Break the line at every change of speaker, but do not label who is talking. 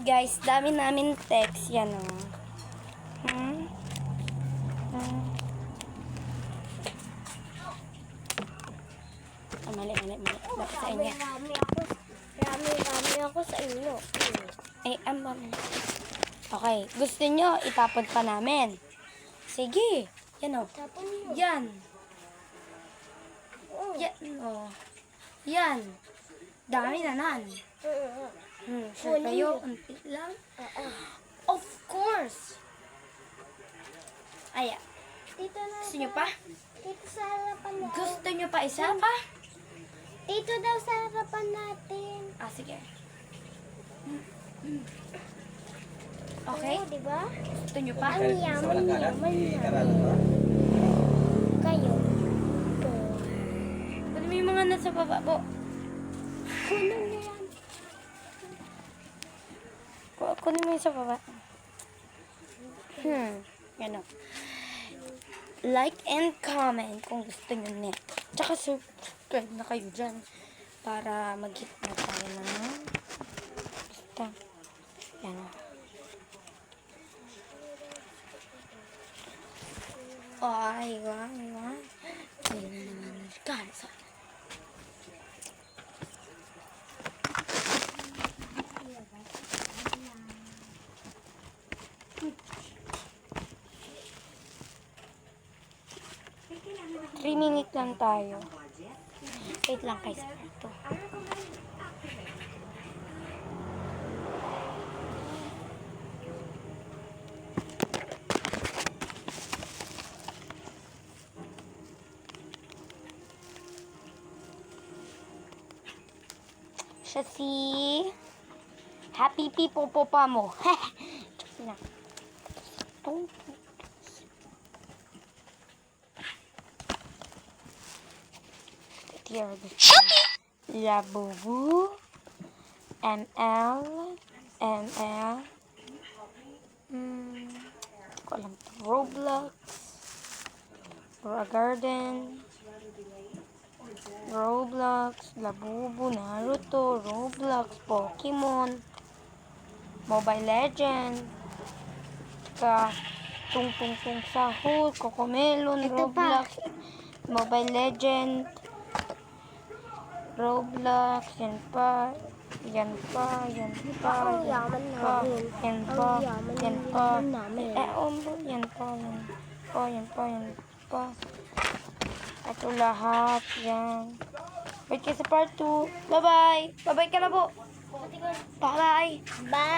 Ayan guys, dami namin text. Yan o. Mali. Bakit sa inyo?
Rami ako sa inyo.
Ay, okay, gusto nyo itapon pa namin? Sige. Yan o.
Tapon nyo.
Yan.
Oo.
Yan o. Yan. Dami na nan. Sure
Kunin
kayo?
nyo.
Unti lang?
Oo.
Of course. Ayan.
Dito na.
Gusto nyo pa?
Dito sa harapan natin.
Gusto nyo pa isa pa?
Dito daw sa harapan natin.
Sige. Okay?
Oo, diba?
Gusto nyo pa?
Ang yaman Kayo.
Kunin mo yung mga nasa baba po.
Kunin mo yan.
Kunin mo yung sa baba. Yan o. Like and comment kung gusto nyo nito. Tsaka subscribe na kayo dyan para mag-hit na tayo ng basta. Yan o. Ay, wow. Ayun naman. Guys, Three minutes lang tayo. Wait lang guys. Ito. Siya si Happy People po pa mo. Tsaka na. Ito. Labubu, ML, ko alam to. Roblox, Garden, Roblox, Labubu, Naruto, Roblox, Pokemon, Mobile Legends, Tung Sahur, Cocomelon, Roblox, Mobile Legends, Roblox, yan pa.
Ang yaman namin.
Yan pa. Ito lahat, yan. Wait kayo sa part 2. Bye-bye. Bye-bye ka na po. Bye-bye.
Bye.